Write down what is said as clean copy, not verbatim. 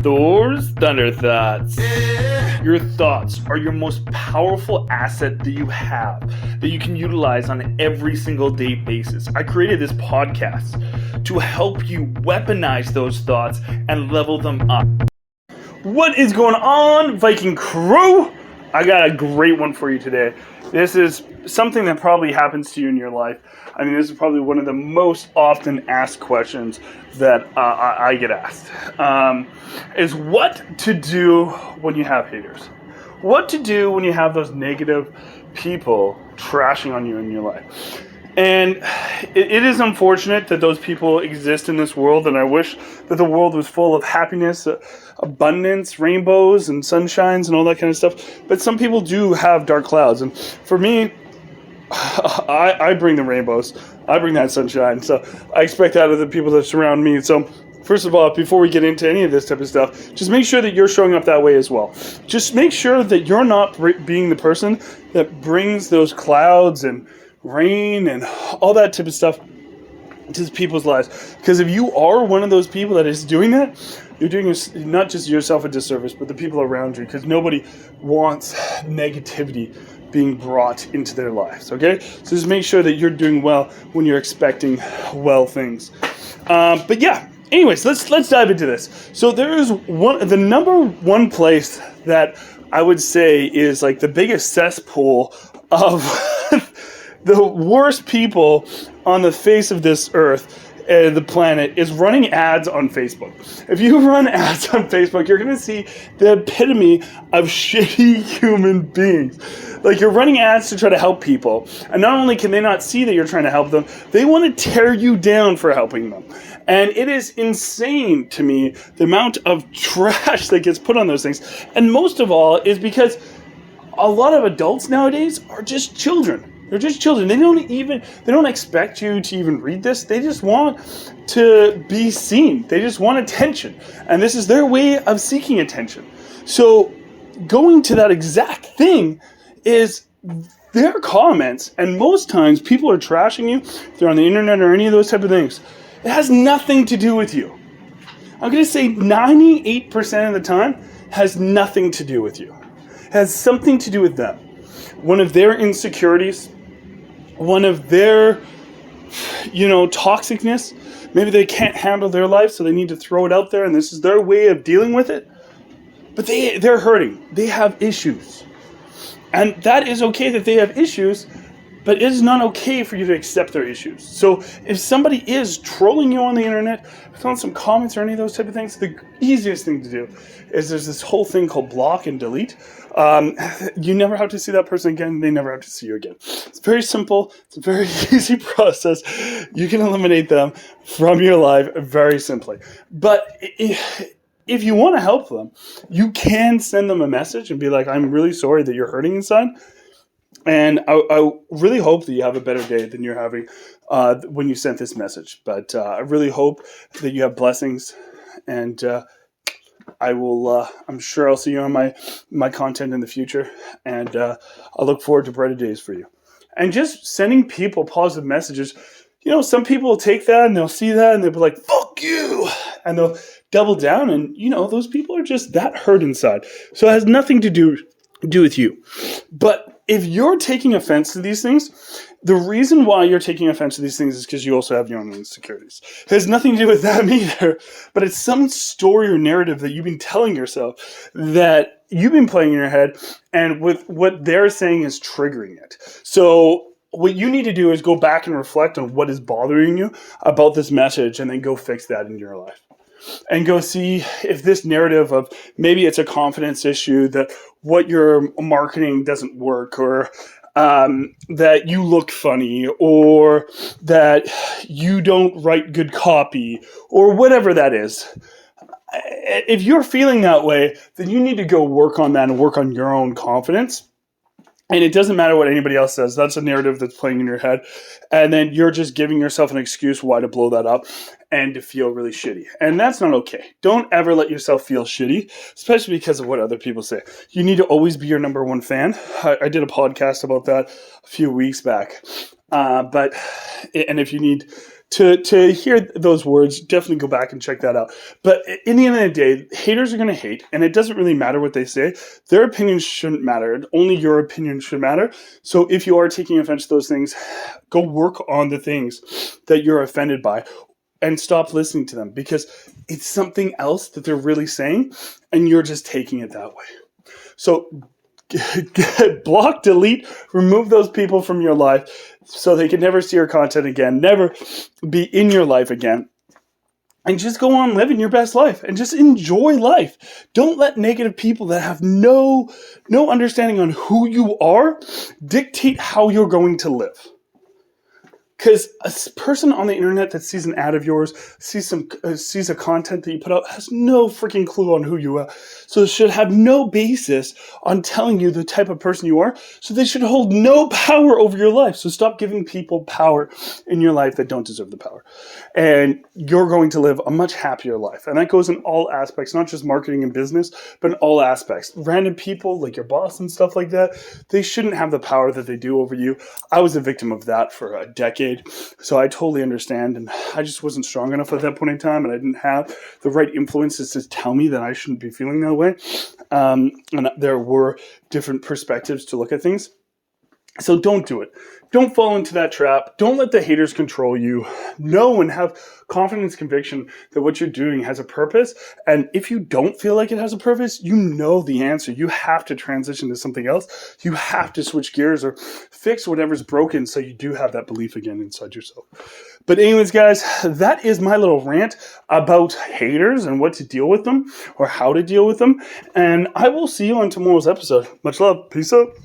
Thors Thunder Thoughts. Your thoughts are your most powerful asset that you have, that you can utilize on an every single day basis. I created this podcast to help you weaponize those thoughts and level them up. What is going on, Viking crew? I got a great one for you today. This is something that probably happens to you in your life. I mean, this is probably one of the most often asked questions that I get asked. Is what to do when you have haters. What to do when you have those negative people trashing on you in your life. And it is unfortunate that those people exist in this world, and I wish that the world was full of happiness, abundance, rainbows, and sunshines, and all that kind of stuff. But some people do have dark clouds, and for me, I bring the rainbows. I bring that sunshine, so I expect that of the people that surround me. So first of all, before we get into any of this type of stuff, just make sure that you're showing up that way as well. Just make sure that you're not being the person that brings those clouds and rain and all that type of stuff to people's lives. Because if you are one of those people that is doing that, you're doing not just yourself a disservice, but the people around you, because nobody wants negativity being brought into their lives, okay? So just make sure that you're doing well when you're expecting well things. But yeah, anyways, let's dive into this. So there is the number one place that I would say is like the biggest cesspool of the worst people on the face of this earth, the planet, is running ads on Facebook. If you run ads on Facebook, you're going to see the epitome of shitty human beings. Like, you're running ads to try to help people. And not only can they not see that you're trying to help them, they want to tear you down for helping them. And it is insane to me, the amount of trash that gets put on those things. And most of all is because a lot of adults nowadays are just children. They're just children. They don't expect you to even read this. They just want to be seen. They just want attention. And this is their way of seeking attention. So going to that exact thing is their comments. And most times people are trashing you. If they're on the internet or any of those type of things. It has nothing to do with you. I'm going to say 98% of the time has nothing to do with you. It has something to do with them. One of their insecurities, one of their, toxicness. Maybe they can't handle their life, so they need to throw it out there, and this is their way of dealing with it. But they're hurting. They have issues. And that is okay that they have issues, but it is not okay for you to accept their issues. So if somebody is trolling you on the internet, throwing some comments or any of those type of things, the easiest thing to do is there's this whole thing called block and delete. You never have to see that person again. They never have to see you again. It's very simple. It's a very easy process. You can eliminate them from your life very simply. But if you want to help them, you can send them a message and be like, I'm really sorry that you're hurting inside. And I really hope that you have a better day than you're having when you sent this message. But I really hope that you have blessings. And I will. I'm sure I'll see you on my content in the future. And I look forward to brighter days for you. And just sending people positive messages. Some people will take that and they'll see that and they'll be like, "Fuck you," and they'll double down. And those people are just that hurt inside. So it has nothing to do with you. But if you're taking offense to these things, the reason why you're taking offense to these things is because you also have your own insecurities. It has nothing to do with them either, but it's some story or narrative that you've been telling yourself, that you've been playing in your head, and with what they're saying is triggering it. So what you need to do is go back and reflect on what is bothering you about this message, and then go fix that in your life. And go see if this narrative of maybe it's a confidence issue, that what you're marketing doesn't work, or that you look funny, or that you don't write good copy, or whatever that is. If you're feeling that way, then you need to go work on that and work on your own confidence. And it doesn't matter what anybody else says. That's a narrative that's playing in your head. And then you're just giving yourself an excuse why to blow that up and to feel really shitty. And that's not okay. Don't ever let yourself feel shitty, especially because of what other people say. You need to always be your number one fan. I did a podcast about that a few weeks back. And if you need to hear those words, definitely go back and check that out. But in the end of the day, haters are going to hate, and it doesn't really matter what they say. Their opinions shouldn't matter. Only your opinion should matter. So if you are taking offense to those things, go work on the things that you're offended by and stop listening to them, because it's something else that they're really saying, and you're just taking it that way. So block, delete, remove those people from your life so they can never see your content again, never be in your life again. And just go on living your best life and just enjoy life. Don't let negative people that have no understanding on who you are dictate how you're going to live. Because a person on the internet that sees an ad of yours, sees a content that you put out, has no freaking clue on who you are. So it should have no basis on telling you the type of person you are. So they should hold no power over your life. So stop giving people power in your life that don't deserve the power. And you're going to live a much happier life. And that goes in all aspects, not just marketing and business, but in all aspects. Random people like your boss and stuff like that, they shouldn't have the power that they do over you. I was a victim of that for a decade. So I totally understand, and I just wasn't strong enough at that point in time, and I didn't have the right influences to tell me that I shouldn't be feeling that way. And there were different perspectives to look at things. So don't do it. Don't fall into that trap. Don't let the haters control you. Know and have confidence, conviction that what you're doing has a purpose. And if you don't feel like it has a purpose, you know the answer. You have to transition to something else. You have to switch gears or fix whatever's broken so you do have that belief again inside yourself. But anyways, guys, that is my little rant about haters and what to deal with them or how to deal with them. And I will see you on tomorrow's episode. Much love. Peace out.